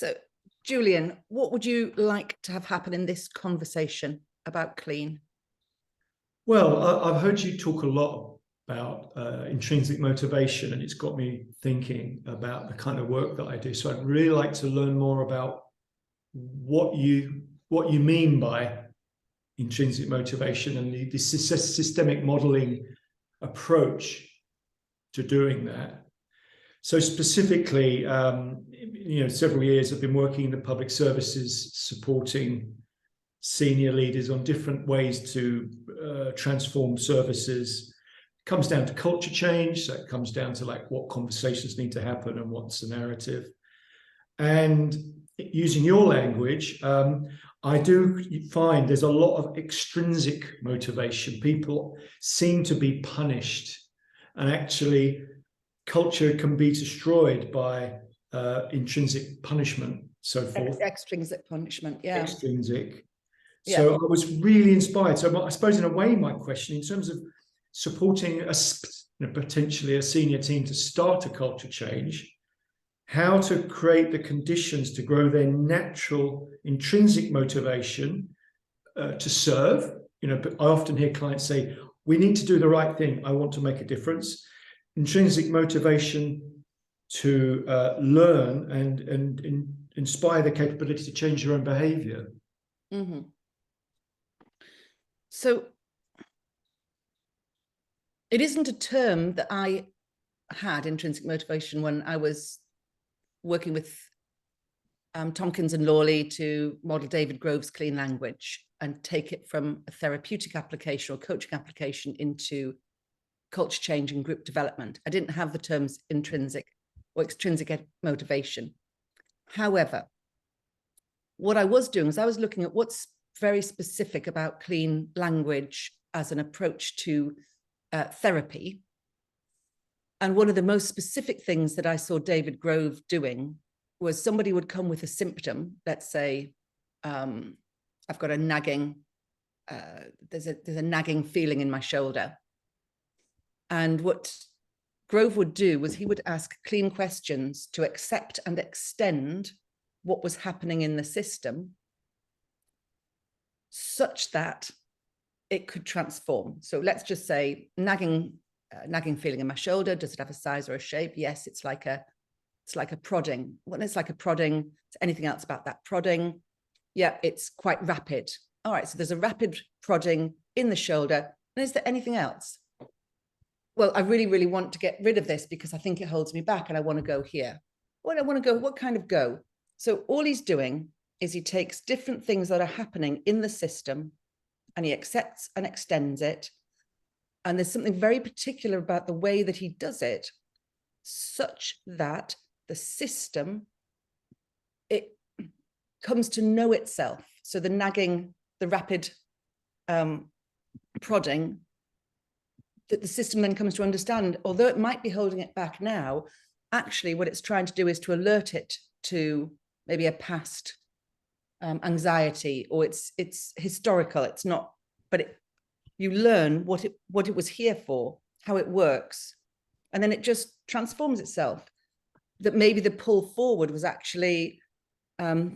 So, Julian, what would you like to have happen in this conversation about clean? Well, I've heard you talk a lot about intrinsic motivation, and it's got me thinking about the kind of work that I do. So I'd really like to learn more about what you mean by intrinsic motivation and the systemic modeling approach to doing that. So specifically, several years I've been working in the public services, supporting senior leaders on different ways to transform services. It comes down to culture change. So it comes down to like what conversations need to happen and what's the narrative. And using your language, I do find there's a lot of extrinsic motivation. People seem to be punished, and actually culture can be destroyed by intrinsic punishment, so forth. Extrinsic punishment, yeah. Extrinsic. Yeah. So I was really inspired. So I suppose in a way, my question in terms of supporting potentially a senior team to start a culture change, how to create the conditions to grow their natural intrinsic motivation to serve. But I often hear clients say, we need to do the right thing. I want to make a difference. Intrinsic motivation to learn and inspire the capability to change your own behavior. Mm-hmm. So it isn't a term that I had, intrinsic motivation, when I was working with Tompkins and Lawley to model David Grove's clean language and take it from a therapeutic application or coaching application into culture change and group development. I didn't have the terms intrinsic or extrinsic motivation. However, what I was doing was I was looking at what's very specific about clean language as an approach to therapy. And one of the most specific things that I saw David Grove doing was somebody would come with a symptom. Let's say, I've got a nagging, there's a nagging feeling in my shoulder. And what Grove would do was he would ask clean questions to accept and extend what was happening in the system such that it could transform. So let's just say nagging feeling in my shoulder. Does it have a size or a shape? Yes, it's like a prodding. When it's like a prodding, anything else about that prodding? Yeah, it's quite rapid. All right, so there's a rapid prodding in the shoulder. And is there anything else? Well, I really, really want to get rid of this because I think it holds me back and I want to go here. What I want to go, what kind of go? So all he's doing is he takes different things that are happening in the system and he accepts and extends it. And there's something very particular about the way that he does it, such that the system, it comes to know itself. So the nagging, the rapid prodding, that the system then comes to understand, although it might be holding it back now, actually what it's trying to do is to alert it to maybe a past anxiety, or it's historical, it's not, but you learn what it was here for, how it works, and then it just transforms itself. That maybe the pull forward was actually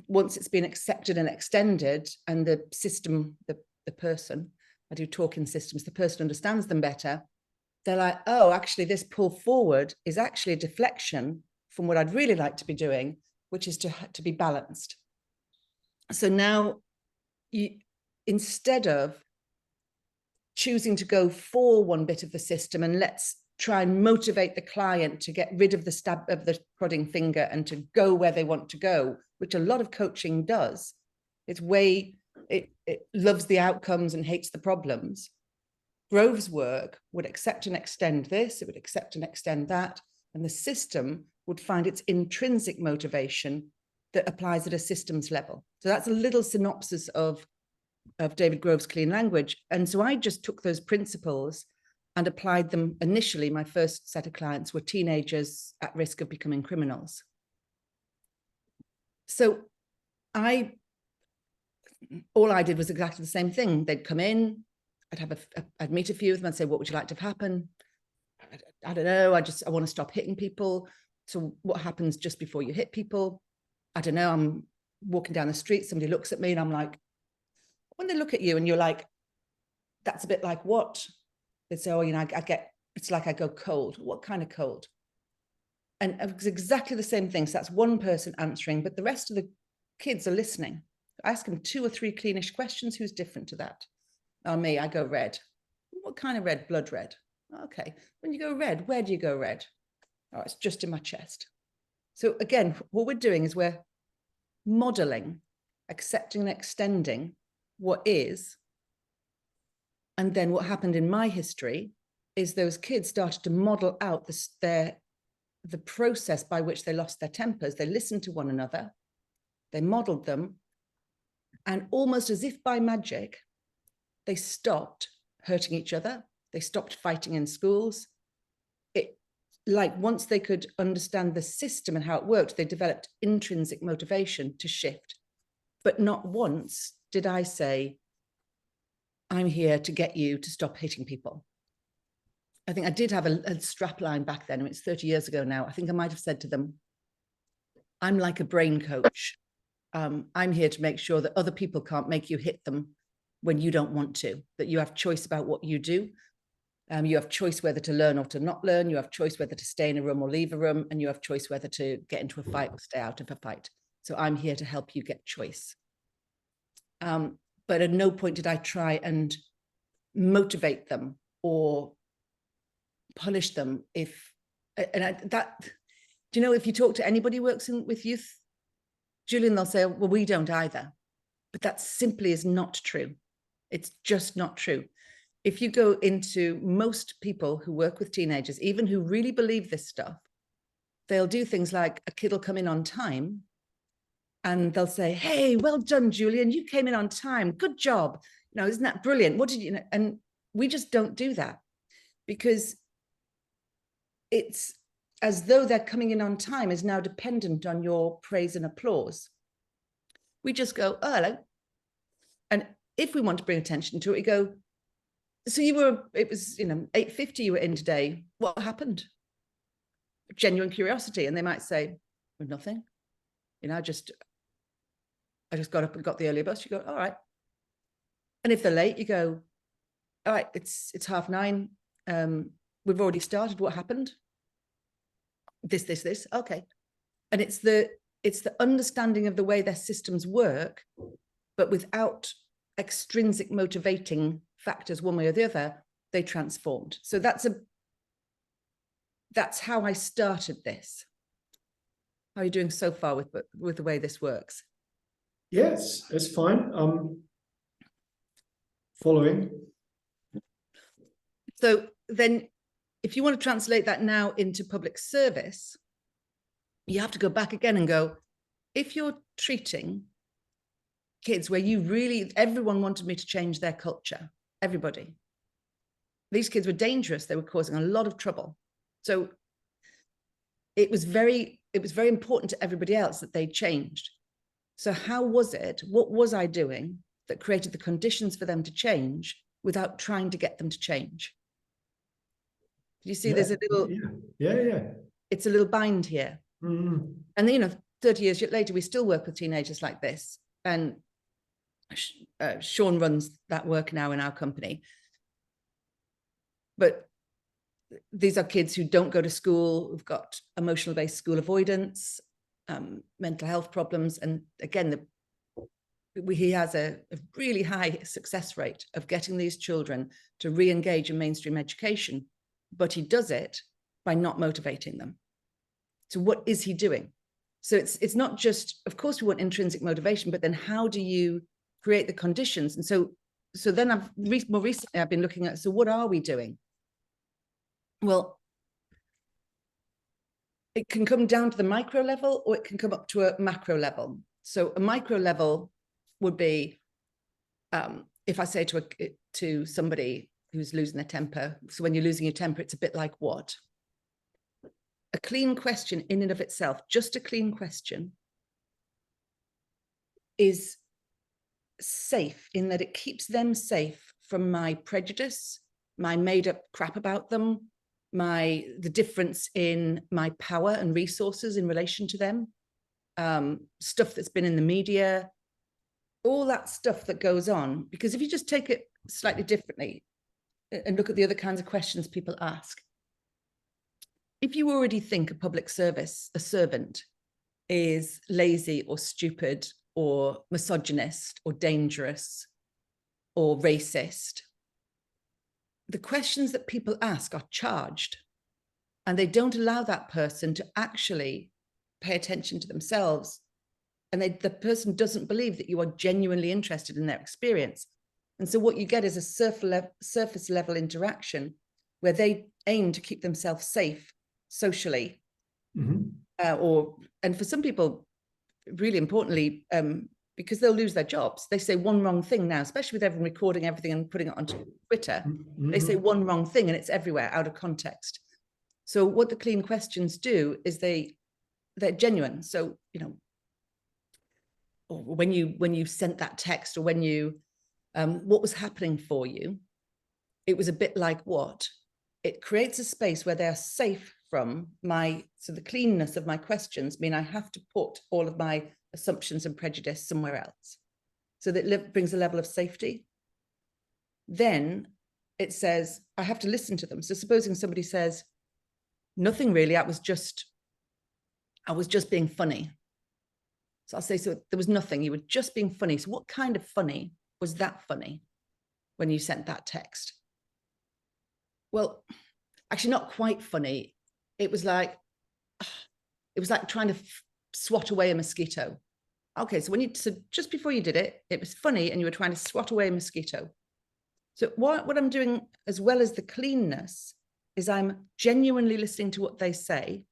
once it's been accepted and extended, and the system, the person, I do talk in systems, the person understands them better. They're like, oh, actually this pull forward is actually a deflection from what I'd really like to be doing, which is to be balanced. So now, instead of choosing to go for one bit of the system and let's try and motivate the client to get rid of the stab of the prodding finger and to go where they want to go, which a lot of coaching does. It loves the outcomes and hates the problems. Grove's work would accept and extend this, it would accept and extend that, and the system would find its intrinsic motivation that applies at a systems level. So that's a little synopsis of David Grove's clean language. And so I just took those principles and applied them initially. My first set of clients were teenagers at risk of becoming criminals. So all I did was exactly the same thing. They'd come in, I'd meet a few of them and say, what would you like to have happen? I don't know, I want to stop hitting people. So what happens just before you hit people? I don't know, I'm walking down the street, somebody looks at me and I'm like, when they look at you and you're like, that's a bit like what? They say, oh, you know, I get, it's like I go cold. What kind of cold? And it's exactly the same thing. So that's one person answering, but the rest of the kids are listening. I ask them 2 or 3 cleanish questions. Who's different to that? Oh, me, I go red. What kind of red? Blood red. Okay. When you go red, where do you go red? Oh, it's just in my chest. So again, what we're doing is we're modeling, accepting and extending what is. And then what happened in my history is those kids started to model out the process by which they lost their tempers. They listened to one another, they modeled them, and almost as if by magic, they stopped hurting each other. They stopped fighting in schools. Like once they could understand the system and how it worked, they developed intrinsic motivation to shift. But not once did I say, I'm here to get you to stop hating people. I think I did have a strap line back then. It's 30 years ago now. I think I might have said to them, I'm like a brain coach. I'm here to make sure that other people can't make you hit them when you don't want to, that you have choice about what you do. You have choice whether to learn or to not learn. You have choice whether to stay in a room or leave a room. And you have choice whether to get into a fight or stay out of a fight. So I'm here to help you get choice. But at no point did I try and motivate them or punish them. Do you know, if you talk to anybody who works with youth, Julian, they'll say, well, we don't either. But that simply is not true. It's just not true. If you go into most people who work with teenagers, even who really believe this stuff, they'll do things like a kid will come in on time and they'll say, hey, well done, Julian, you came in on time. Good job. You know, isn't that brilliant? What did you know? And we just don't do that because it's as though they're coming in on time is now dependent on your praise and applause. We just go, oh, hello. And if we want to bring attention to it, we go, so it was, 8:50 you were in today. What happened? Genuine curiosity. And they might say, well, nothing. I just got up and got the earlier bus. You go, all right. And if they're late, you go, all right, it's 9:30. We've already started. What happened? This. Okay. And it's the understanding of the way their systems work, but without extrinsic motivating factors one way or the other, they transformed. So that's how I started this. How are you doing so far with the way this works? Yes, it's fine. Following. So then if you want to translate that now into public service, you have to go back again and go, if you're treating kids where everyone wanted me to change their culture, everybody. These kids were dangerous. They were causing a lot of trouble. So it was very important to everybody else that they changed. So how was it? What was I doing that created the conditions for them to change without trying to get them to change? Do you see there's a little... Yeah. It's a little bind here. Mm-hmm. And then, 30 years later, we still work with teenagers like this. And Sean runs that work now in our company. But these are kids who don't go to school, who've got emotional-based school avoidance, mental health problems. And again, he has a really high success rate of getting these children to re-engage in mainstream education, but he does it by not motivating them. So what is he doing? So it's not just, of course, we want intrinsic motivation, but then how do you create the conditions? And so then more recently I've been looking at, so what are we doing? Well, it can come down to the micro level or it can come up to a macro level. So a micro level would be, if I say to somebody who's losing their temper, so when you're losing your temper, it's a bit like what? A clean question in and of itself, just a clean question, is safe in that it keeps them safe from my prejudice, my made up crap about them, the difference in my power and resources in relation to them. stuff that's been in the media, all that stuff that goes on. Because if you just take it slightly differently and look at the other kinds of questions people ask, if you already think a public service, a servant, is lazy or stupid or misogynist or dangerous or racist, the questions that people ask are charged, and they don't allow that person to actually pay attention to themselves. And the person doesn't believe that you are genuinely interested in their experience. And so what you get is a surface level interaction where they aim to keep themselves safe socially. And for some people, really importantly, because they'll lose their jobs, they say one wrong thing now, especially with everyone recording everything and putting it onto Twitter. They say one wrong thing and it's everywhere out of context. So what the clean questions do is they're genuine. So, you know, when you sent that text, or when you, what was happening for you, it was a bit like what? It creates a space where they're safe from so the cleanness of my questions mean I have to put all of my assumptions and prejudice somewhere else. So that brings a level of safety. Then it says, I have to listen to them. So supposing somebody says, nothing really, I was just being funny. So I'll say, so there was nothing, you were just being funny. So what kind of funny was that funny when you sent that text? Well, actually not quite funny. It was like trying to swat away a mosquito. Okay, so just before you did it, it was funny and you were trying to swat away a mosquito. So what I'm doing, as well as the cleanness, is I'm genuinely listening to what they say,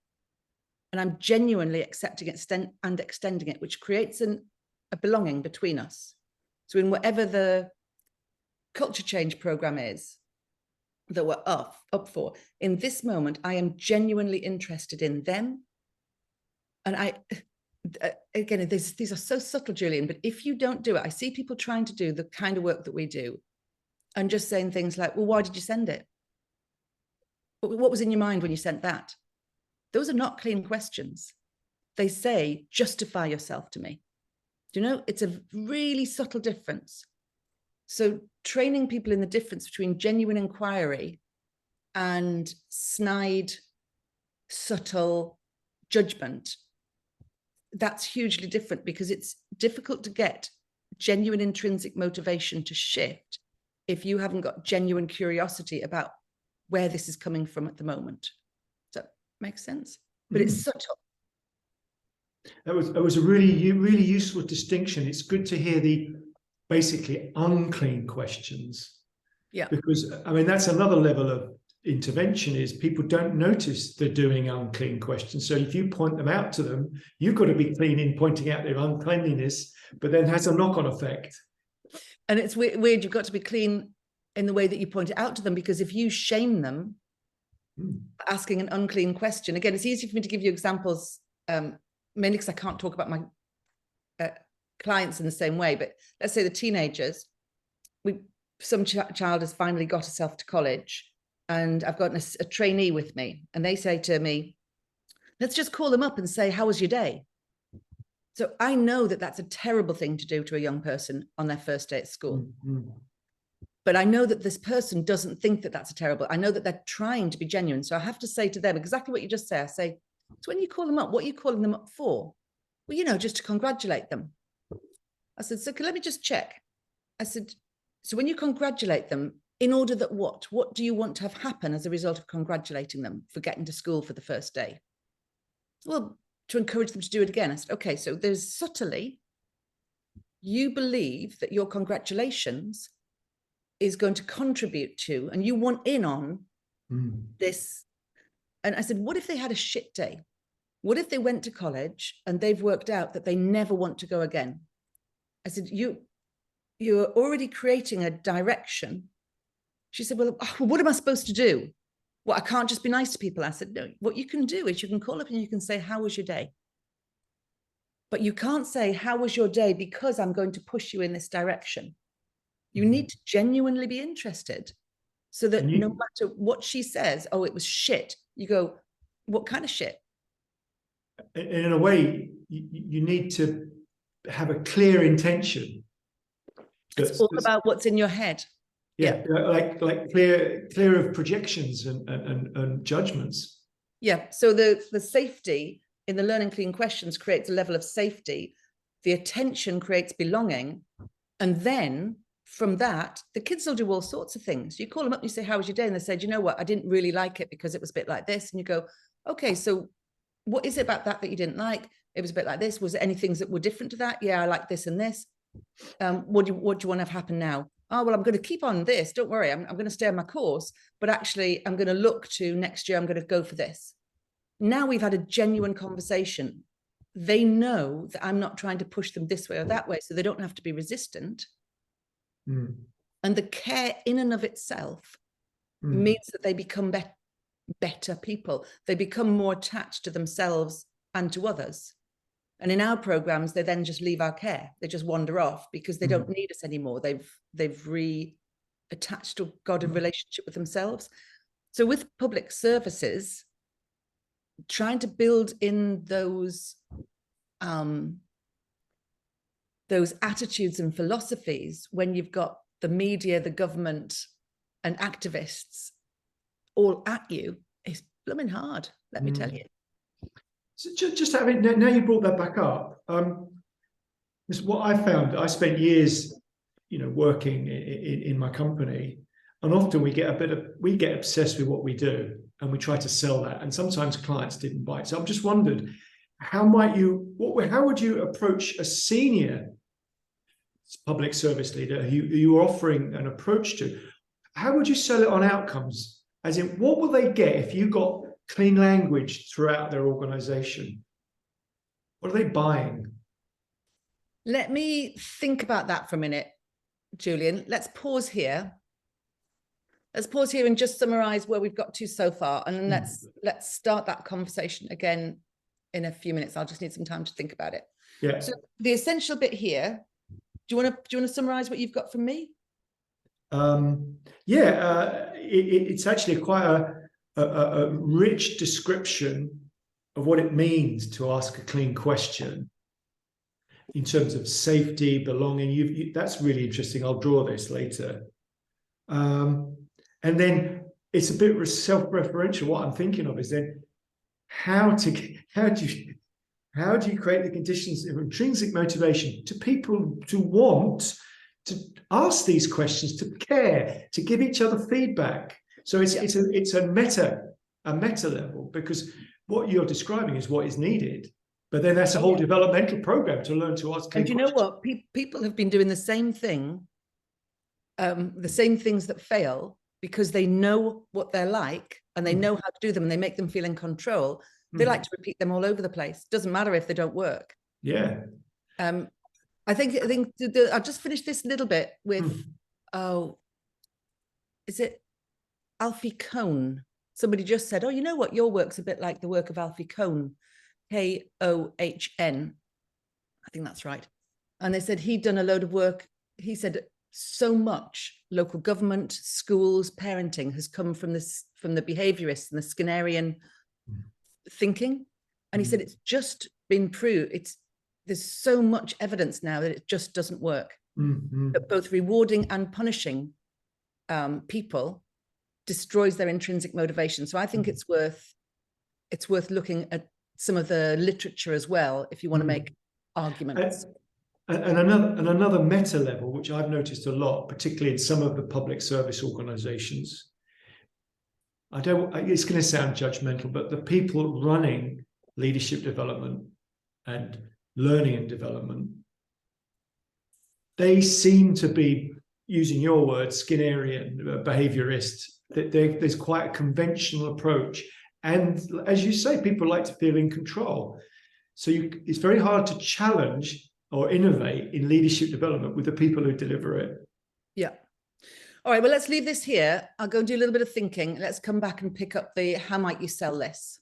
and I'm genuinely accepting it and extending it, which creates a belonging between us. So in whatever the culture change program is that we're up for, in this moment, I am genuinely interested in them. And again, these are so subtle, Julian, but if you don't do it, I see people trying to do the kind of work that we do and just saying things like, well, why did you send it? What was in your mind when you sent that? Those are not clean questions. They say, justify yourself to me. Do you know, it's a really subtle difference. So training people in the difference between genuine inquiry and snide, subtle judgment, that's hugely different, because it's difficult to get genuine intrinsic motivation to shift if you haven't got genuine curiosity about where this is coming from at the moment. Does that make sense? But it's subtle. That was a really useful distinction. It's good to hear the basically unclean questions. Yeah. Because, I mean, that's another level of intervention, is people don't notice they're doing unclean questions. So if you point them out to them, you've got to be clean in pointing out their uncleanliness, but then has a knock-on effect. And it's weird, you've got to be clean in the way that you point it out to them, because if you shame them asking an unclean question, again, it's easy for me to give you examples, mainly because I can't talk about my clients in the same way, but let's say the teenagers, some child has finally got herself to college, and I've got a trainee with me, and they say to me, let's just call them up and say, how was your day? So I know that that's a terrible thing to do to a young person on their first day at school. But I know that this person doesn't think that that's terrible. I know that they're trying to be genuine. So I have to say to them exactly what you just said. I say, so when you call them up, what are you calling them up for? Well, you know, just to congratulate them. I said, so let me just check. I said, so when you congratulate them, in order that what? What do you want to have happen as a result of congratulating them for getting to school for the first day? Well, to encourage them to do it again. I said, okay, so there's subtly, you believe that your congratulations is going to contribute to, and you want in on this. And I said, what if they had a shit day? What if they went to college and they've worked out that they never want to go again? I said, you're already creating a direction. She said, well, what am I supposed to do? Well, I can't just be nice to people. I said, no, what you can do is you can call up and you can say, how was your day? But you can't say, how was your day? Because I'm going to push you in this direction. You need to genuinely be interested, so that no matter what she says, oh, it was shit, you go, what kind of shit? in a way, you need to have a clear intention. It's all about what's in your head. Yeah, like clear of projections and judgments. Yeah. So the safety in the learning clean questions creates a level of safety. The attention creates belonging. And then from that, the kids will do all sorts of things. You call them up, you say, how was your day? And they said, you know what, I didn't really like it because it was a bit like this. And you go, okay, so what is it about that you didn't like? It was a bit like this. Was there any things that were different to that? Yeah, I like this and this. What do you want to have happen now? Oh, well, I'm going to keep on this. Don't worry. I'm going to stay on my course, but actually I'm going to look to next year. I'm going to go for this. Now we've had a genuine conversation. They know that I'm not trying to push them this way or that way, so they don't have to be resistant. Mm. And the care in and of itself means that they become better people. They become more attached to themselves and to others. And in our programs, they then just leave our care. They just wander off because they don't need us anymore. They've reattached or got a relationship with themselves. So with public services, trying to build in those attitudes and philosophies when you've got the media, the government, and activists all at you is blooming hard, let me tell you. So just having, now you brought that back up, this is what I found. I spent years, working in my company, and often we get obsessed with what we do and we try to sell that, and sometimes clients didn't bite. So I've just wondered, how would you approach a senior public service leader who you are offering an approach to? How would you sell it on outcomes? As in, what will they get if you got clean language throughout their organization? What are they buying? Let me think about that for a minute, Julian. Let's pause here. Let's pause here and just summarize where we've got to so far. And then let's start that conversation again in a few minutes. I'll just need some time to think about it. Yeah. So the essential bit here, do you want to summarize what you've got from me? It's actually quite a rich description of what it means to ask a clean question in terms of safety, belonging. That's really interesting. I'll draw this later. And then it's a bit self-referential. What I'm thinking of is then how do you create the conditions of intrinsic motivation to people to want to ask these questions, to care, to give each other feedback. So it's a meta level, because what you're describing is what is needed. But then that's a whole developmental program to learn to ask. And you know what? People have been doing the same thing, the same things that fail, because they know what they're like and they know how to do them and they make them feel in control. They like to repeat them all over the place. Doesn't matter if they don't work. Yeah. I think I'll just finish this little bit with, is it Alfie Kohn? Somebody just said, oh, you know what? Your work's a bit like the work of Alfie Kohn, Kohn. I think that's right. And they said he'd done a load of work. He said so much local government, schools, parenting has come from the behaviorists and the Skinnerian thinking. And he said it's just been proved. There's so much evidence now that it just doesn't work. That both rewarding and punishing people destroys their intrinsic motivation. So I think it's worth looking at some of the literature as well if you want to make arguments. And another meta level, which I've noticed a lot, particularly in some of the public service organizations. It's going to sound judgmental, but the people running leadership development and learning and development, they seem to be, using your words, Skinnerian, behaviorist. There's quite a conventional approach. And as you say, people like to feel in control. So it's very hard to challenge or innovate in leadership development with the people who deliver it. Yeah. All right, well, let's leave this here. I'll go and do a little bit of thinking. Let's come back and pick up the how might you sell this?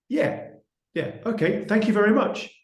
Yeah. Okay. Thank you very much.